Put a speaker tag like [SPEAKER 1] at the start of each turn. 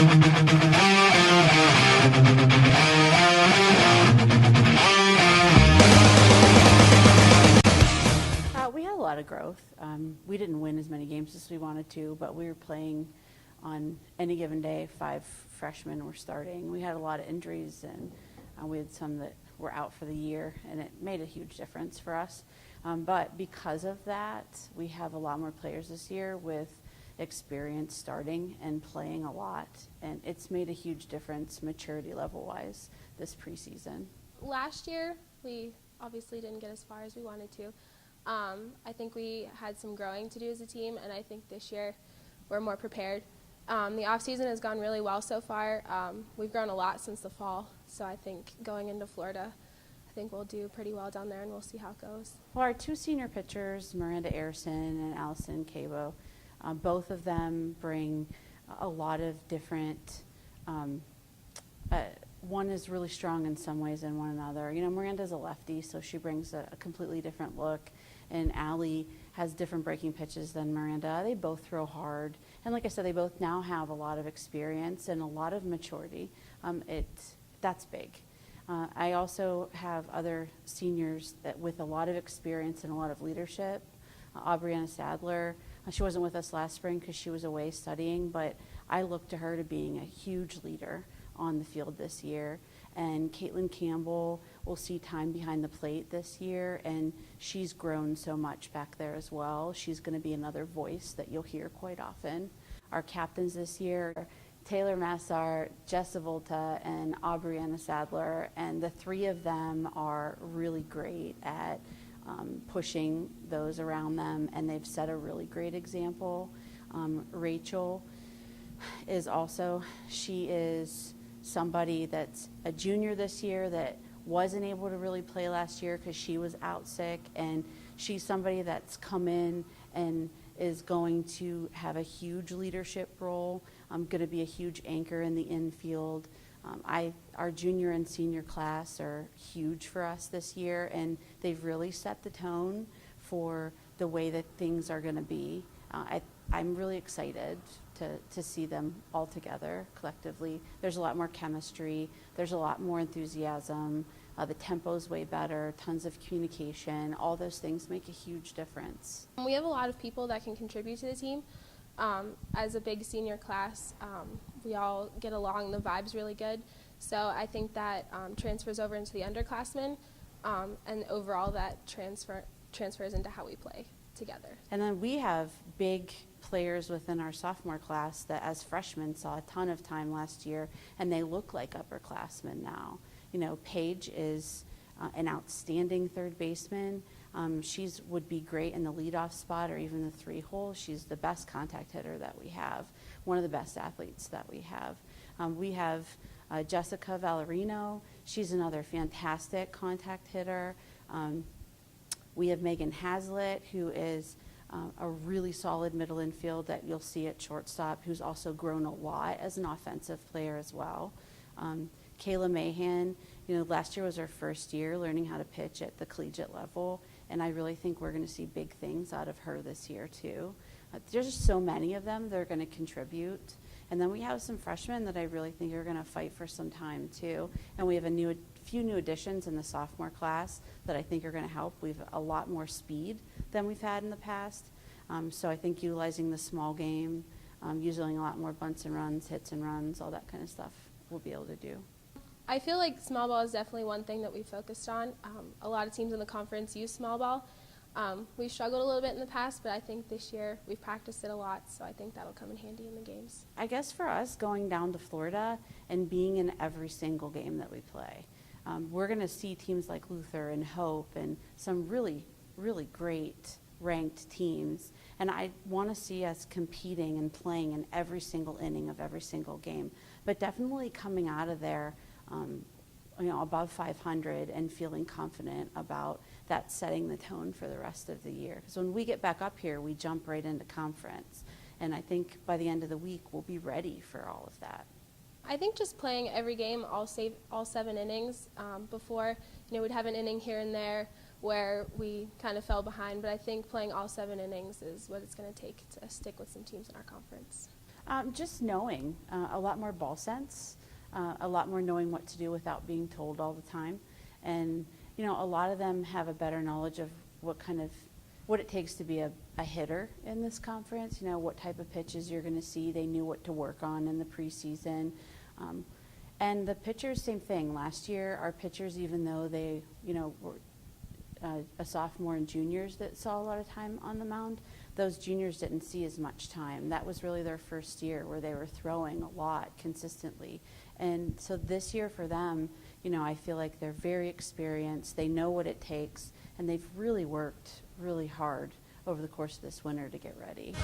[SPEAKER 1] We had a lot of growth. We didn't win as many games as we wanted to, but we were playing on any given day. 5 freshmen were starting. We had a lot of injuries, and we had some that were out for the year, and it made a huge difference for us. But because of that, we have a lot more players this year with experience starting and playing a lot, and it's made a huge difference maturity level-wise this preseason.
[SPEAKER 2] Last year, we obviously didn't get as far as we wanted to. I think we had some growing to do as a team, and I think this year we're more prepared. The off-season has gone really well so far. We've grown a lot since the fall, so I think going into Florida, I think we'll do pretty well down there, and we'll see how it goes.
[SPEAKER 1] Well, our 2 senior pitchers, Miranda Arison and Allison Cabo, both of them bring a lot of different one is really strong in some ways than one another. You know, Miranda's a lefty, so she brings a completely different look, and Allie has different breaking pitches than Miranda. They both throw hard, and like I said, they both now have a lot of experience and a lot of maturity. That's big. I also have other seniors that with a lot of experience and a lot of leadership. Aubriana Sadler, she wasn't with us last spring because she was away studying, but I look to her to being a huge leader on the field this year. And Caitlin Campbell will see time behind the plate this year, and she's grown so much back there as well. She's going to be another voice that you'll hear quite often. Our captains this year are Taylor Massart, Jessa Volta, and Aubriana Sadler, and the 3 of them are really great at pushing those around them, and they've set a really great example. Rachel is also, she is somebody that's a junior this year that wasn't able to really play last year because she was out sick, and she's somebody that's come in and is going to have a huge leadership role. Going to be a huge anchor in the infield. Our junior and senior class are huge for us this year, and they've really set the tone for the way that things are going to be. I'm really excited to see them all together collectively. There's a lot more chemistry. There's a lot more enthusiasm. The tempo's way better, tons of communication. All those things make a huge difference.
[SPEAKER 2] We have a lot of people that can contribute to the team. As a big senior class, we all get along, the vibe's really good. So I think that transfers over into the underclassmen, and overall that transfers into how we play together.
[SPEAKER 1] And then we have big players within our sophomore class that as freshmen saw a ton of time last year, and they look like upperclassmen now. You know, Paige is an outstanding third baseman. She's would be great in the leadoff spot or even the 3-hole. She's the best contact hitter that we have, one of the best athletes that we have. We have Jessica Valerino. She's another fantastic contact hitter. We have Megan Hazlitt, who is a really solid middle infield that you'll see at shortstop, who's also grown a lot as an offensive player as well. Kayla Mahan, you know, last year was her first year learning how to pitch at the collegiate level, and I really think we're going to see big things out of her this year too. There's just so many of them that are going to contribute. And then we have some freshmen that I really think are going to fight for some time too. And we have a few new additions in the sophomore class that I think are going to help. We have a lot more speed than we've had in the past. So I think utilizing the small game, using a lot more bunts and runs, hits and runs, all that kind of stuff we'll be able to do.
[SPEAKER 2] I feel like small ball is definitely one thing that we focused on. A lot of teams in the conference use small ball. We've struggled a little bit in the past, but I think this year we've practiced it a lot, so I think that'll come in handy in the games.
[SPEAKER 1] I guess for us, going down to Florida and being in every single game that we play, we're going to see teams like Luther and Hope and some really, really great ranked teams. And I want to see us competing and playing in every single inning of every single game, but definitely coming out of there above 500 and feeling confident about that setting the tone for the rest of the year. Because when we get back up here, we jump right into conference. And I think by the end of the week, we'll be ready for all of that.
[SPEAKER 2] I think just playing every game, all 7 innings. Before, we'd have an inning here and there where we kind of fell behind. But I think playing all 7 innings is what it's going to take to stick with some teams in our conference.
[SPEAKER 1] Just knowing, a lot more ball sense, a lot more knowing what to do without being told all the time. And, you know, a lot of them have a better knowledge of what it takes to be a hitter in this conference, you know, what type of pitches you're going to see. They knew what to work on in the preseason. And the pitchers, same thing. Last year, our pitchers, even though they, you know, were a sophomore and juniors that saw a lot of time on the mound, those juniors didn't see as much time. That was really their first year where they were throwing a lot consistently. And so this year for them, you know, I feel like they're very experienced. They know what it takes, and they've really worked really hard over the course of this winter to get ready.